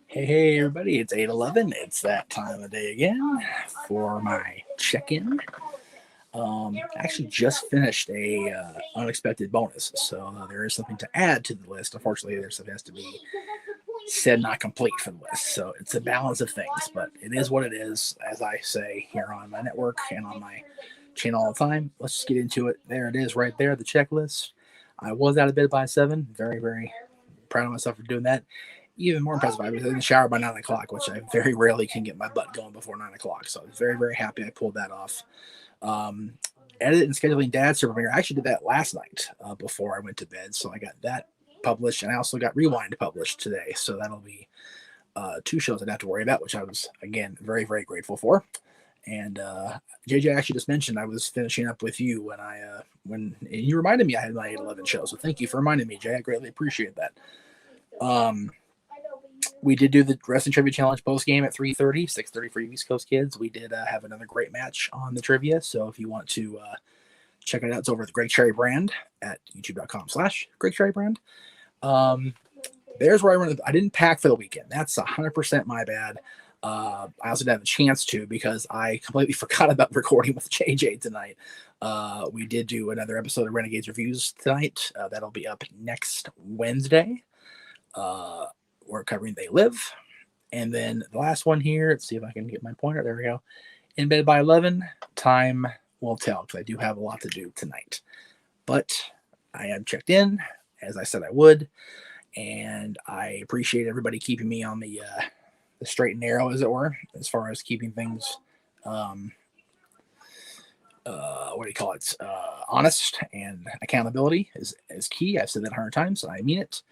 Hey, everybody, it's 8:11. It's that time of day again for my check-in. Actually just finished a unexpected bonus, so there is something to add to the list. Unfortunately, there's something that has to be said not complete for the list, so it's a balance of things, but it is what it is, as I say here on my network and on my channel all the time. Let's just get into it. There it is right there, the checklist. I was out of bed by 7. Very, very proud of myself for doing that. Even more impressive, I was in the shower by 9 o'clock, which I very rarely can get my butt going before 9 o'clock. So I was very, very happy I pulled that off. Um, Edit and scheduling Dad's Super Premiere. I actually did that last night before I went to bed. So I got that published, and I also got Rewind published today. So that'll be two shows I don't have to worry about, which I was, again, very, very grateful for. And JJ actually just mentioned I was finishing up with you when you reminded me I had my 8/11 show. So thank you for reminding me, Jay. I greatly appreciate that. Um, we did do the Wrestling Trivia Challenge post game at 3:30, 6:30 for you East Coast kids. We did have another great match on the trivia. So if you want to check it out, it's over at the Greg Cherry Brand at youtube.com/Greg Cherry Brand. Um, there's where I run. I didn't pack for the weekend. That's 100% my bad. I also didn't have a chance to because I completely forgot about recording with JJ tonight. We did do another episode of Renegades Reviews tonight. That'll be up next Wednesday. We're covering They Live. And then the last one here, let's see if I can get my pointer. There we go. In bed by 11, time will tell because I do have a lot to do tonight. But I am checked in, as I said I would. And I appreciate everybody keeping me on the straight and narrow, as it were, as far as keeping things, what do you call it, honest, and accountability is key. I've said that 100 times, and I mean it.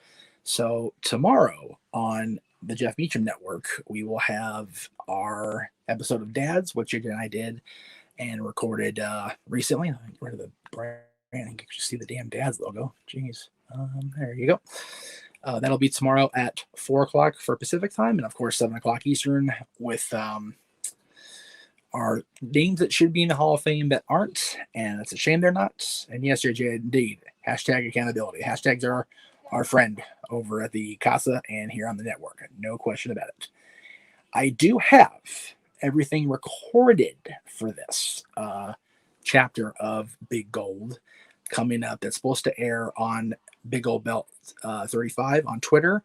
So tomorrow on the Jeff Meacham Network, we will have our episode of Dads, which JJ and I did and recorded recently. Where did the brand? You can see the damn Dads logo. Jeez. There you go. That'll be tomorrow at 4 o'clock for Pacific time, and of course 7 o'clock Eastern with our names that should be in the Hall of Fame that aren't, and it's a shame they're not. And yes, JJ, indeed, hashtag accountability. Hashtags are our friend over at the Casa and here on the network. No question about it. I do have everything recorded for this chapter of Big Gold coming up that's supposed to air on Big Old Belt 35 on Twitter.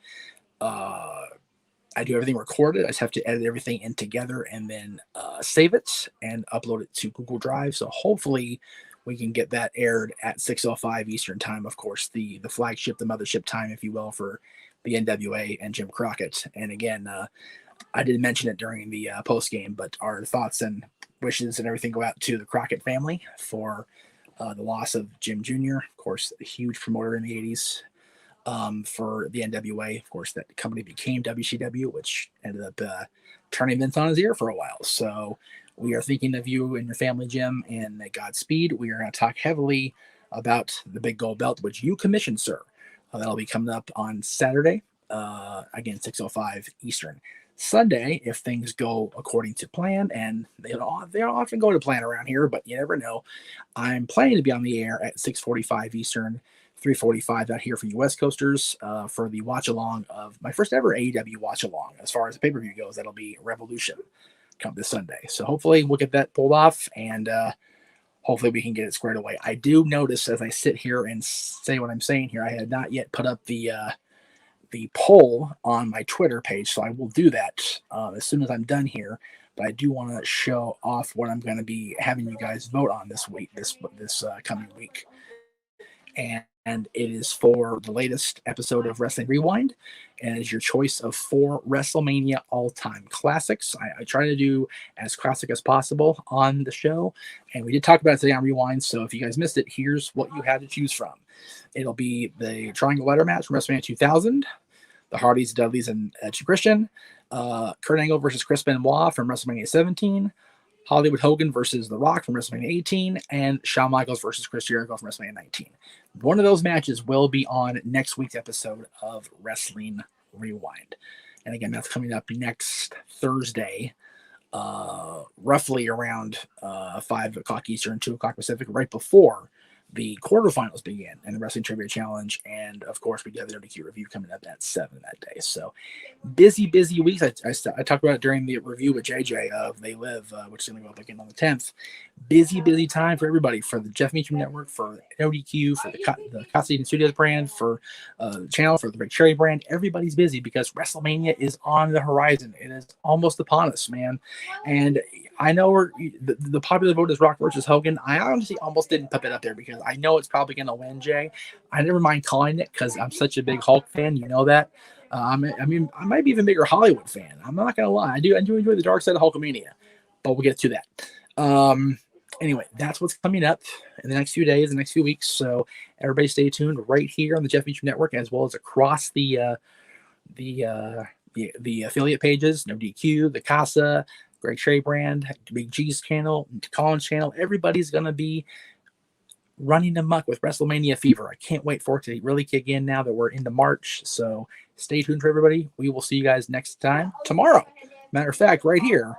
I do everything recorded. I just have to edit everything in together and then save it and upload it to Google Drive. So hopefully we can get that aired at 6:05 Eastern time. Of course, the flagship, the mothership time, if you will, for the NWA and Jim Crockett. And again, I didn't mention it during the post game, but our thoughts and wishes and everything go out to the Crockett family for the loss of Jim Jr., of course, a huge promoter in the 80s for the NWA. Of course, that company became WCW, which ended up turning Vince on his ear for a while. So we are thinking of you and your family, Jim, and Godspeed. We are going to talk heavily about the Big Gold Belt, which you commissioned, sir. That'll be coming up on Saturday, again, 6:05 Eastern. Sunday, if things go according to plan, and they don't often go to plan around here, but you never know, I'm planning to be on the air at 6:45 Eastern, 3:45 out here for you West Coasters for the watch along of my first ever AEW watch along. As far as the pay-per-view goes, that'll be Revolution come this Sunday. So hopefully we'll get that pulled off, and hopefully we can get it squared away. I do notice as I sit here and say what I'm saying here, I had not yet put up the poll on my Twitter page, so I will do that as soon as I'm done here. But I do want to show off what I'm going to be having you guys vote on this week, this coming week, and it is for the latest episode of Wrestling Rewind, and it is your choice of 4 WrestleMania all-time classics. I try to do as classic as possible on the show, and we did talk about it today on Rewind. So if you guys missed it, here's what you had to choose from. It'll be the Triangle Ladder match from WrestleMania 2000, the Hardys, Dudleys, and Edge and Christian, Kurt Angle versus Chris Benoit from WrestleMania 17, Hollywood Hogan versus The Rock from WrestleMania 18, and Shawn Michaels versus Chris Jericho from WrestleMania 19. One of those matches will be on next week's episode of Wrestling Rewind. And again, that's coming up next Thursday, roughly around 5 o'clock Eastern, 2 o'clock Pacific, right before the quarterfinals begin and the Wrestling Trivia Challenge. And of course, we do have the WQ review coming up at 7 that day. So busy weeks. I talked about it during the review with JJ of They Live, which is going to go up again on the 10th. Busy time for everybody, for the Jeff Meacham Network, for ODQ, for the Costume Studios brand, for the channel, for the Big Cherry brand. Everybody's busy because WrestleMania is on the horizon. It is almost upon us, man. And I know the popular vote is Rock versus Hogan. I honestly almost didn't put it up there because I know it's probably going to win, Jay. I never mind calling it because I'm such a big Hulk fan. You know that. I might be even bigger Hollywood fan. I'm not going to lie. I do enjoy the dark side of Hulkamania, but we'll get to that. Anyway, that's what's coming up in the next few days, the next few weeks. So everybody stay tuned right here on the Jeff Meacham Network, as well as across the affiliate pages, No DQ, the Casa, Greg Cherry brand, Big G's channel, Colin's channel. Everybody's going to be running amok with WrestleMania fever. I can't wait for it to really kick in now that we're into March. So stay tuned for everybody. We will see you guys next time tomorrow. Matter of fact, right here